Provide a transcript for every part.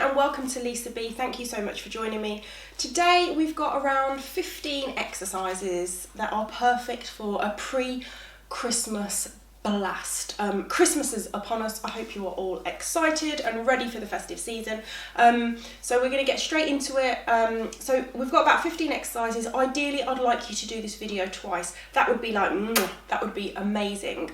and welcome to Lisa B. Thank you so much for joining me. Today we've got around 15 exercises that are perfect for a pre-Christmas blast. Christmas is upon us. I hope you are all excited and ready for the festive season. So we're going to get straight into it. So we've got about 15 exercises. Ideally, I'd like you to do this video twice. That would be like, that would be amazing.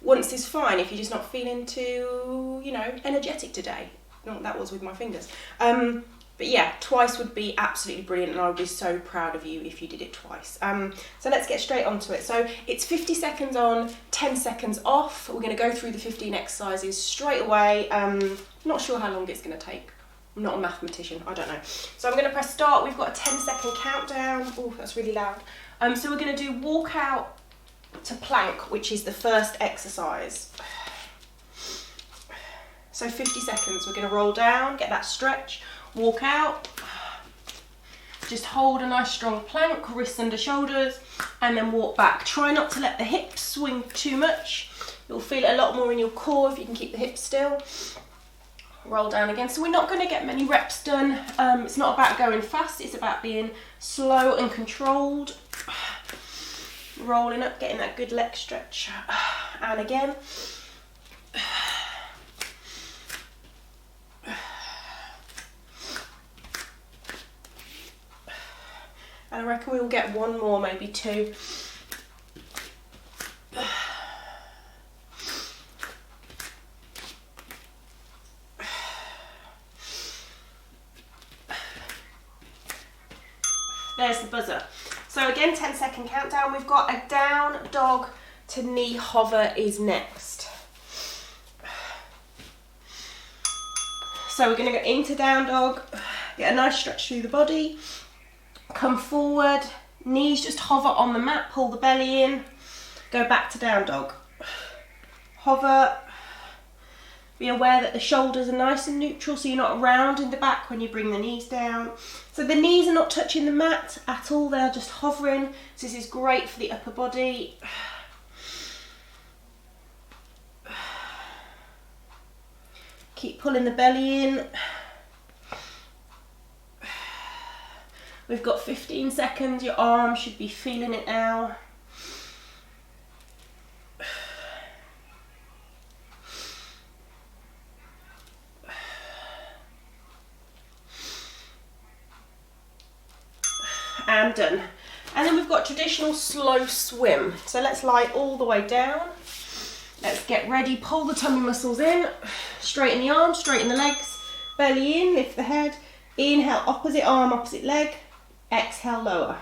Once is fine if you're just not feeling too, energetic today. Not what that was with my fingers. But yeah, twice would be absolutely brilliant, and I would be so proud of you if you did it twice. So let's get straight onto it. So it's 50 seconds on, 10 seconds off. We're going to go through the 15 exercises straight away. Not sure how long it's going to take. I'm not a mathematician, I don't know. So I'm going to press start. We've got a 10-second countdown. Oh, that's really loud. So we're going to do walk out to plank, which is the first exercise. So 50 seconds, we're going to roll down, get that stretch. Walk out, just hold a nice strong plank, wrists under shoulders, and then walk back. Try not to let the hips swing too much. You'll feel it a lot more in your core if you can keep the hips still. Roll down again. So we're not going to get many reps done. It's not about going fast, it's about being slow and controlled. Rolling up, getting that good leg stretch. And again. And I reckon we'll get one more, maybe two. There's the buzzer. So again, 10-second countdown. We've got a down dog to knee hover is next. So we're going to go into down dog, get a nice stretch through the body. Come forward, knees just hover on the mat, pull the belly in, go back to down dog. Hover, be aware that the shoulders are nice and neutral so you're not round in the back when you bring the knees down. So the knees are not touching the mat at all, they're just hovering. So this is great for the upper body. Keep pulling the belly in. We've got 15 seconds, your arm should be feeling it now. And done. And then we've got traditional slow swim. So let's lie all the way down. Let's get ready, pull the tummy muscles in, straighten the arms, straighten the legs, belly in, lift the head. Inhale, opposite arm, opposite leg. Exhale, lower.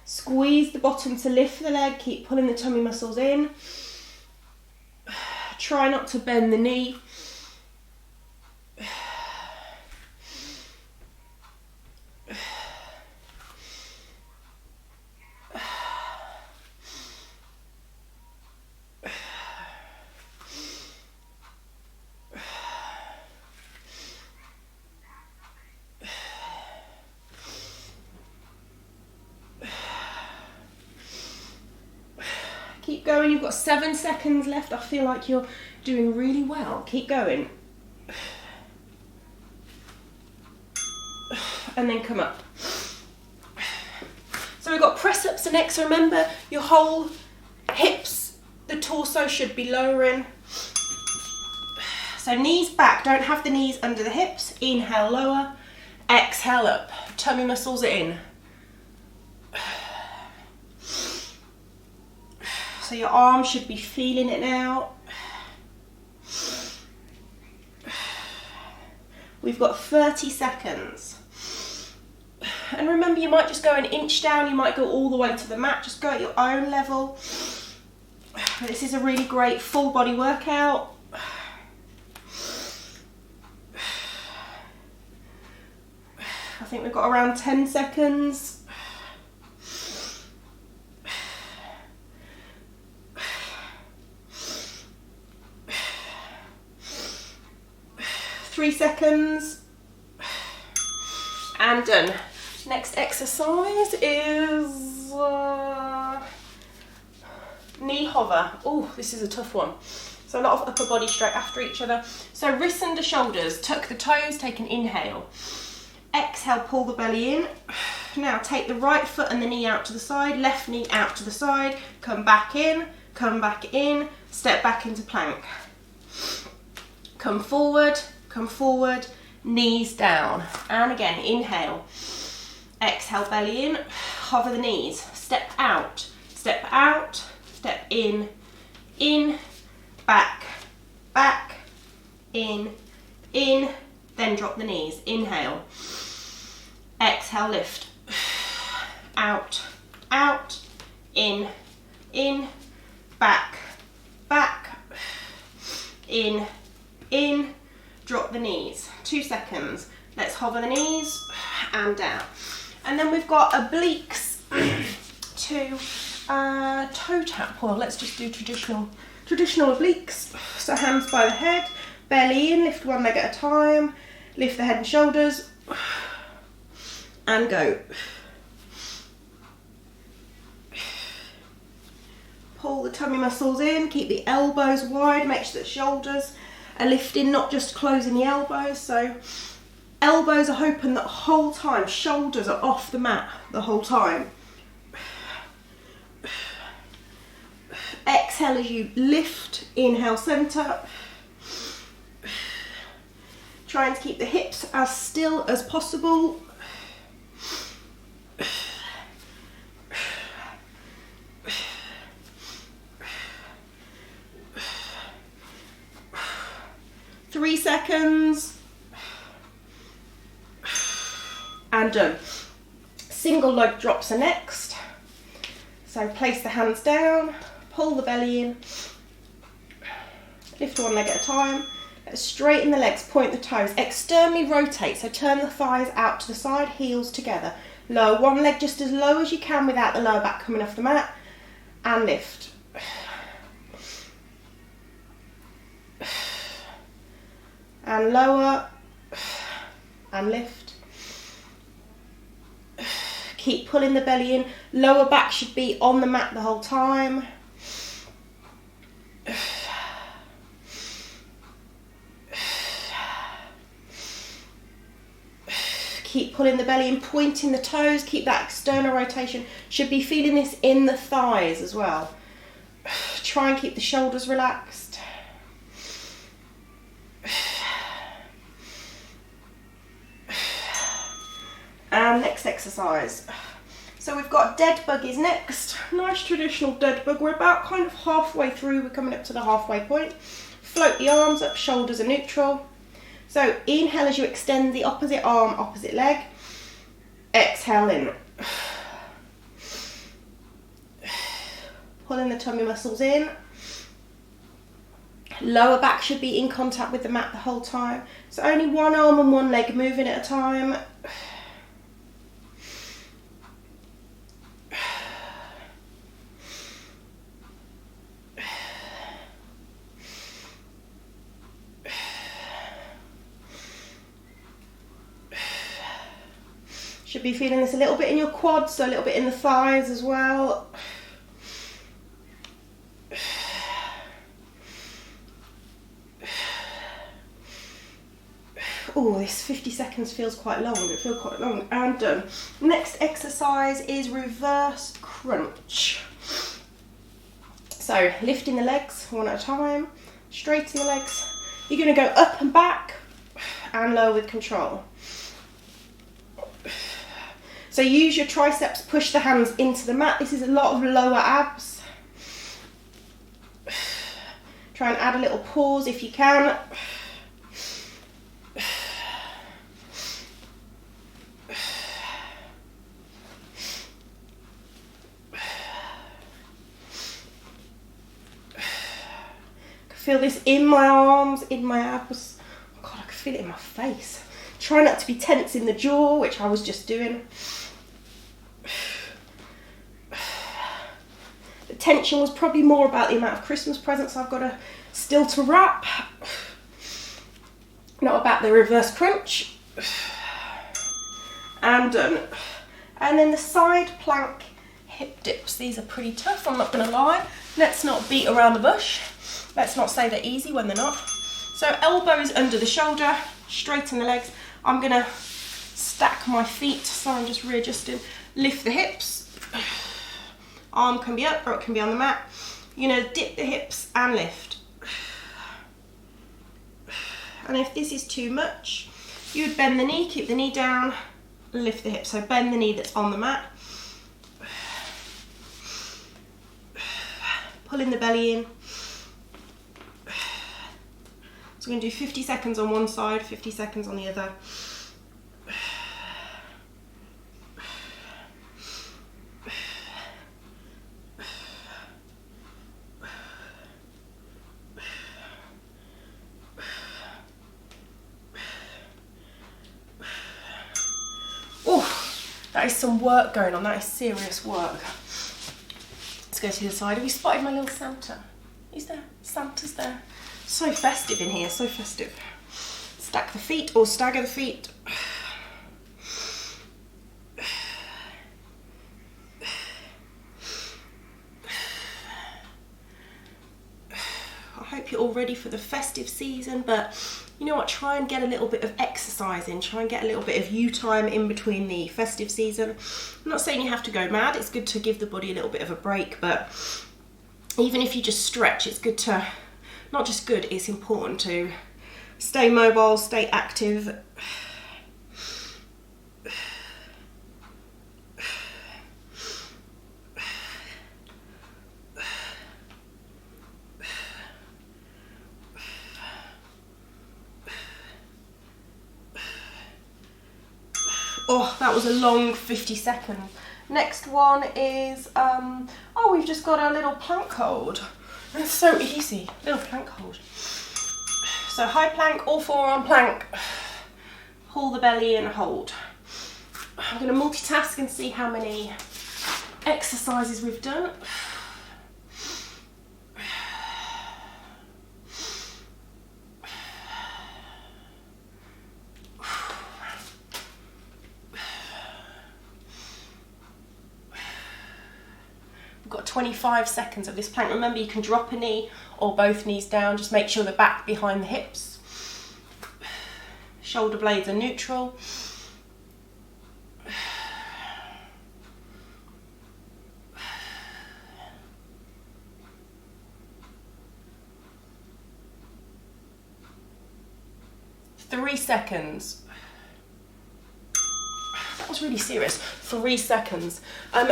Squeeze the bottom to lift the leg, keep pulling the tummy muscles in. Try not to bend the knee. Keep going, you've got 7 seconds left. I feel like you're doing really well. Keep going. And then come up. So we've got press ups next. So remember, your whole hips, the torso should be lowering. So knees back, don't have the knees under the hips. Inhale, lower. Exhale, up. Tummy muscles in. So your arm should be feeling it now. We've got 30 seconds. And remember, you might just go an inch down, you might go all the way to the mat, just go at your own level. This is a really great full body workout. I think we've got around 10 seconds. 3 seconds, and done. Next exercise is knee hover. Oh, this is a tough one. So a lot of upper body straight after each other. So wrists under shoulders, tuck the toes, take an inhale. Exhale, pull the belly in. Now take the right foot and the knee out to the side, left knee out to the side, come back in, step back into plank. Come forward, knees down. And again, inhale. Exhale, belly in, hover the knees. Step out, step in, back, in, then drop the knees. Inhale. Exhale, lift. Out, in, back, in, drop the knees. 2 seconds. Let's hover the knees and down. And then we've got obliques to toe tap. Well, let's just do traditional obliques. So hands by the head, belly in, lift one leg at a time, lift the head and shoulders, and go. Pull the tummy muscles in, keep the elbows wide, make sure the shoulders are lifting, not just closing the elbows. So elbows are open the whole time, shoulders are off the mat the whole time. Exhale as you lift, inhale, center. Trying to keep the hips as still as possible. Three seconds. And done. Single leg drops are next. So place the hands down, pull the belly in, lift one leg at a time. Let's straighten the legs, point the toes, externally rotate, so turn the thighs out to the side, heels together. Lower one leg just as low as you can without the lower back coming off the mat, and lift. And lower, and lift. Keep pulling the belly in, lower back should be on the mat the whole time. Keep pulling the belly in, pointing the toes, keep that external rotation. Should be feeling this in the thighs as well. Try and keep the shoulders relaxed. And next exercise. So we've got dead bug is next. Nice traditional dead bug. We're about kind of halfway through. We're coming up to the halfway point. Float the arms up, shoulders are neutral. So inhale as you extend the opposite arm, opposite leg. Exhale in. Pulling the tummy muscles in. Lower back should be in contact with the mat the whole time. So only one arm and one leg moving at a time. Should be feeling this a little bit in your quads, so a little bit in the thighs as well. Oh, this 50 seconds feels quite long. It feels quite long. And done. Next exercise is reverse crunch. So lifting the legs one at a time, straighten the legs. You're going to go up and back and lower with control. So use your triceps, push the hands into the mat. This is a lot of lower abs. Try and add a little pause if you can. Feel this in my arms, in my abs. Oh God, I can feel it in my face. Try not to be tense in the jaw, which I was just doing. The tension was probably more about the amount of Christmas presents I've got still to wrap. Not about the reverse crunch. And done. And then the side plank hip dips. These are pretty tough, I'm not going to lie. Let's not beat around the bush. Let's not say they're easy when they're not. So elbows under the shoulder, straighten the legs. I'm going to stack my feet, so I'm just readjusting. Lift the hips. Arm can be up or it can be on the mat. You're going to dip the hips and lift. And if this is too much, you would bend the knee, keep the knee down, lift the hip. So bend the knee that's on the mat. Pulling the belly in. So we're going to do 50 seconds on one side, 50 seconds on the other. That is some work going on, that is serious work. Let's go to the other side. Have you spotted my little Santa? He's there, Santa's there. So festive in here, so festive. Stack the feet or stagger the feet. I hope you're all ready for the festive season, but you know what, try and get a little bit of exercise in, try and get a little bit of you time in between the festive season. I'm not saying you have to go mad, it's good to give the body a little bit of a break, but even if you just stretch, it's good to, not just good, it's important to stay mobile, stay active. Oh, that was a long 50 seconds. Next one is, oh, we've just got our little plank hold. That's so easy, little plank hold. So high plank or forearm plank. Pull the belly in, hold. I'm going to multitask and see how many exercises we've done. We've got 25 seconds of this plank. Remember, you can drop a knee or both knees down. Just make sure the back behind the hips. Shoulder blades are neutral. Three seconds. That was really serious. 3 seconds.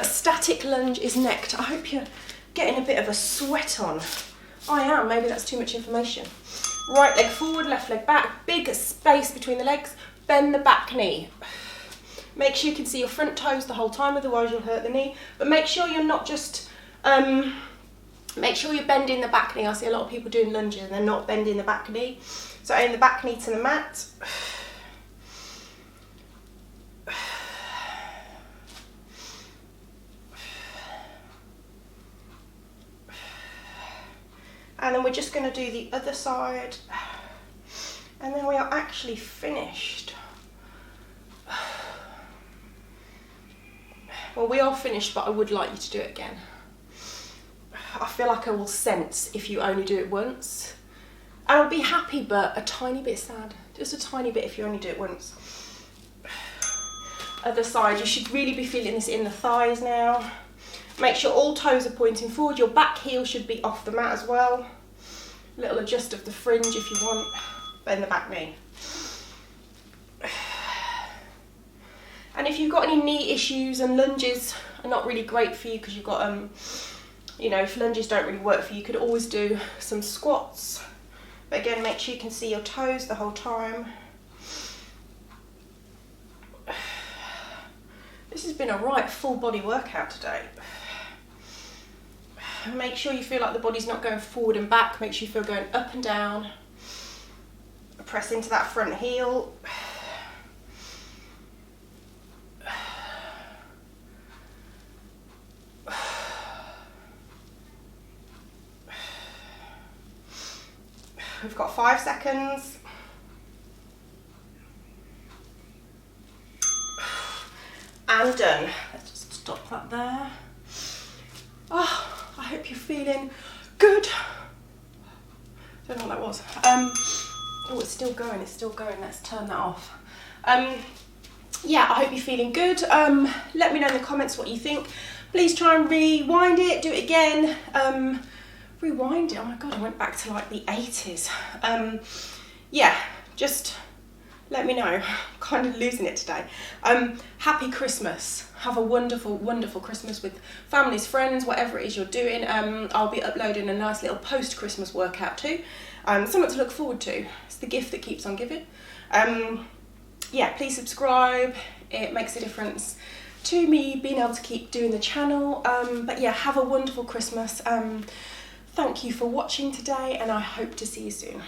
Static lunge is next. I hope you're getting a bit of a sweat on. I am, maybe that's too much information. Right leg forward, left leg back, big space between the legs, bend the back knee. Make sure you can see your front toes the whole time, otherwise you'll hurt the knee. But make sure you're not just, make sure you're bending the back knee. I see a lot of people doing lunges and they're not bending the back knee. So aim the back knee to the mat. And then we're just going to do the other side. And then we are actually finished. Well, we are finished, but I would like you to do it again. I feel like I will sense if you only do it once. And I'll be happy, but a tiny bit sad. Just a tiny bit if you only do it once. Other side, you should really be feeling this in the thighs now. Make sure all toes are pointing forward. Your back heel should be off the mat as well. A little adjust of the fringe if you want. Bend the back knee. And if you've got any knee issues, and lunges are not really great for you because you've got, you know, if lunges don't really work for you, you could always do some squats. But again, make sure you can see your toes the whole time. This has been a right full body workout today. Make sure you feel like the body's not going forward and back. Make sure you feel going up and down. Press into that front heel. We've got 5 seconds. And done. Let's just stop that there. you're feeling good. Don't know what that was. Oh, it's still going, let's turn that off. Yeah, I hope you're feeling good. Let me know in the comments what you think. Please try and rewind it, do it again. Rewind it, oh my God, I went back to like the 80s. Yeah, just let me know. I'm kind of losing it today. Happy Christmas. Have a wonderful, wonderful Christmas with families, friends, whatever it is you're doing. I'll be uploading a nice little post-Christmas workout too. Something to look forward to. It's the gift that keeps on giving. Yeah, please subscribe. It makes a difference to me being able to keep doing the channel. But yeah, have a wonderful Christmas. Thank you for watching today, and I hope to see you soon.